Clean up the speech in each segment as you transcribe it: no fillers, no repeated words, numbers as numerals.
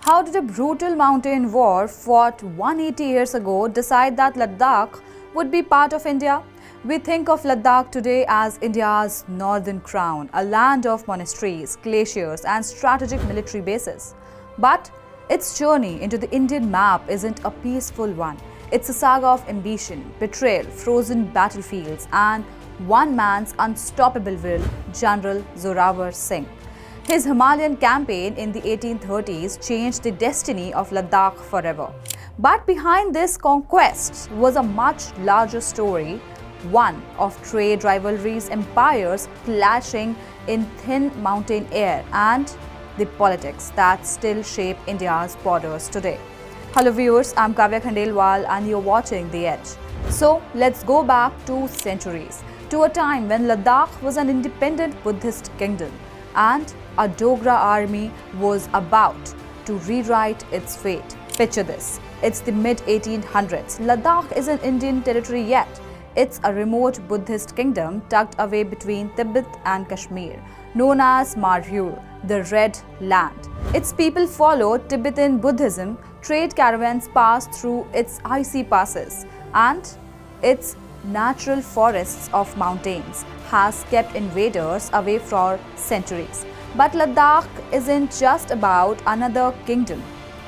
How did a brutal mountain war fought 180 years ago decide that Ladakh would be part of India? We think of Ladakh today as India's northern crown, a land of monasteries, glaciers and strategic military bases. But its journey into the Indian map isn't a peaceful one. It's a saga of ambition, betrayal, frozen battlefields and one man's unstoppable will, General Zorawar Singh. His Himalayan campaign in the 1830s changed the destiny of Ladakh forever. But behind this conquest was a much larger story, one of trade rivalries, empires clashing in thin mountain air, and the politics that still shape India's borders today. Hello viewers, I'm Kavya Khandelwal and you're watching The Edge. So let's go back 2 centuries to a time when Ladakh was an independent Buddhist kingdom and a Dogra army was about to rewrite its fate. Picture this, it's the mid-1800s. Ladakh isn't Indian territory yet. It's a remote Buddhist kingdom tucked away between Tibet and Kashmir, known as Maryul, the Red Land. Its people follow Tibetan Buddhism, trade caravans pass through its icy passes, and its natural forests of mountains has kept invaders away for centuries. But Ladakh isn't just about another kingdom.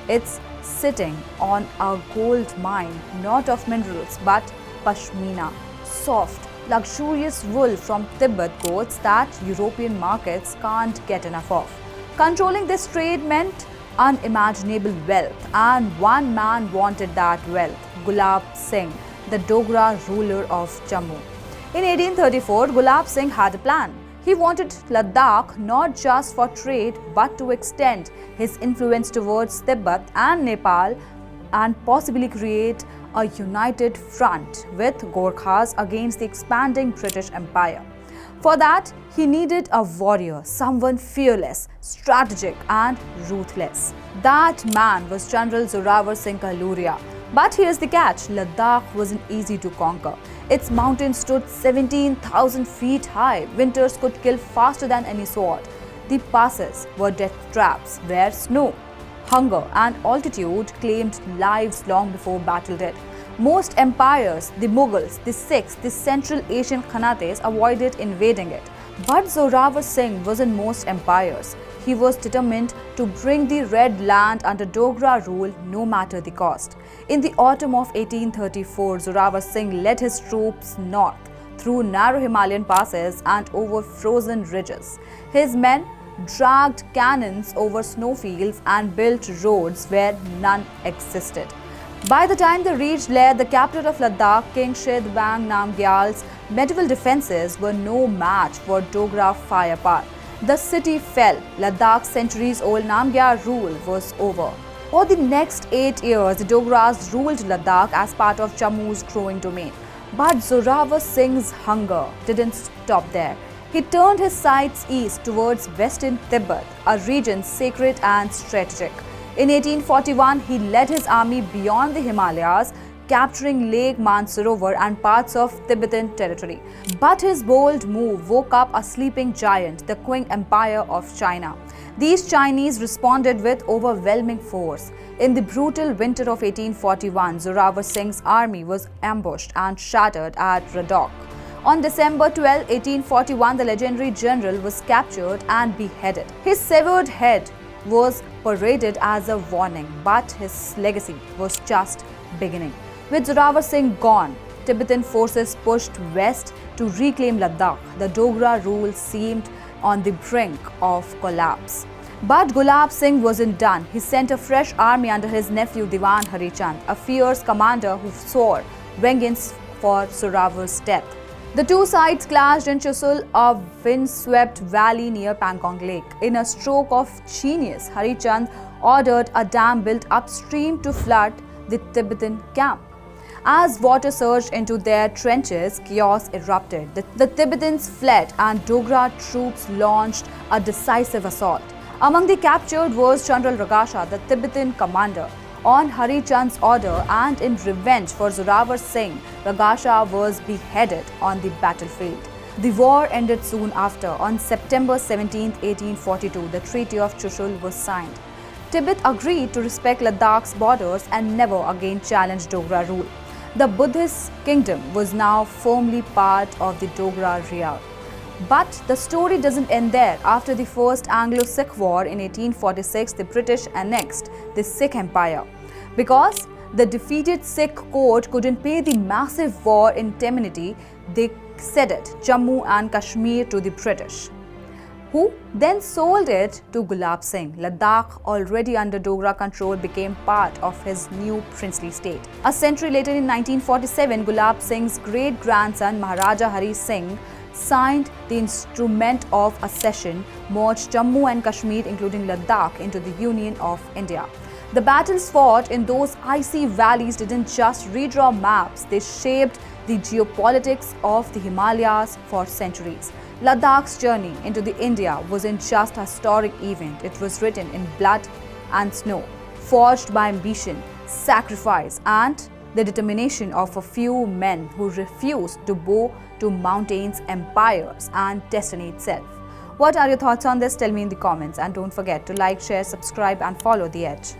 It's sitting on a gold mine, not of minerals but Pashmina, soft, luxurious wool from Tibet goats that European markets can't get enough of. Controlling this trade meant unimaginable wealth, and one man wanted that wealth, Gulab Singh, the Dogra ruler of Jammu. In 1834, Gulab Singh had a plan. He wanted Ladakh not just for trade but to extend his influence towards Tibet and Nepal and possibly create a united front with Gorkhas against the expanding British Empire. For that, he needed a warrior, someone fearless, strategic and ruthless. That man was General Zorawar Singh Kaluria. But here's the catch, Ladakh wasn't easy to conquer. Its mountains stood 17,000 feet high. Winters could kill faster than any sword. The passes were death traps where snow, hunger and altitude claimed lives long before battle did. Most empires, the Mughals, the Sikhs, the Central Asian Khanates avoided invading it. But Zorawar Singh was in most empires. He was determined to bring the Red Land under Dogra rule no matter the cost. In the autumn of 1834, Zorawar Singh led his troops north through narrow Himalayan passes and over frozen ridges. His men dragged cannons over snowfields and built roads where none existed. By the time they reached Leh, the capital of Ladakh, King Shidbang Namgyal's medieval defences were no match for Dogra firepower. The city fell. Ladakh's centuries-old Namgyal rule was over. For the next 8 years, the Dogras ruled Ladakh as part of Jammu's growing domain. But Zorawar Singh's hunger didn't stop there. He turned his sights east towards western Tibet, a region sacred and strategic. In 1841, he led his army beyond the Himalayas, capturing Lake Mansarovar and parts of Tibetan territory. But his bold move woke up a sleeping giant, the Qing Empire of China. These Chinese responded with overwhelming force. In the brutal winter of 1841, Zorawar Singh's army was ambushed and shattered at Ladakh. On December 12, 1841, the legendary general was captured and beheaded. His severed head was paraded as a warning, but his legacy was just beginning. With Zorawar Singh gone, Tibetan forces pushed west to reclaim Ladakh. The Dogra rule seemed on the brink of collapse. But Gulab Singh wasn't done. He sent a fresh army under his nephew Diwan Hari Chand, a fierce commander who swore vengeance for Zorawar's death. The two sides clashed in Chushul, a windswept valley near Pangong Lake. In a stroke of genius, Hari Chand ordered a dam built upstream to flood the Tibetan camp. As water surged into their trenches, chaos erupted. The Tibetans fled and Dogra troops launched a decisive assault. Among the captured was General Ragasha, the Tibetan commander. On Hari Chand's order and in revenge for Zorawar Singh, Ragasha was beheaded on the battlefield. The war ended soon after. On September 17, 1842, the Treaty of Chushul was signed. Tibet agreed to respect Ladakh's borders and never again challenged Dogra rule. The Buddhist kingdom was now firmly part of the Dogra realm. But the story doesn't end there. After the First Anglo-Sikh War in 1846, the British annexed the Sikh Empire. Because the defeated Sikh court couldn't pay the massive war indemnity, they ceded Jammu and Kashmir to the British, who then sold it to Gulab Singh. Ladakh, already under Dogra control, became part of his new princely state. A century later, in 1947, Gulab Singh's great-grandson Maharaja Hari Singh signed the instrument of accession, merged Jammu and Kashmir, including Ladakh, into the Union of India. The battles fought in those icy valleys didn't just redraw maps, they shaped the geopolitics of the Himalayas for centuries. Ladakh's journey into the India wasn't just a historic event, it was written in blood and snow, forged by ambition, sacrifice, and the determination of a few men who refused to bow to mountains, empires, and destiny itself. What are your thoughts on this? Tell me in the comments, and don't forget to like, share, subscribe, and follow The Edge.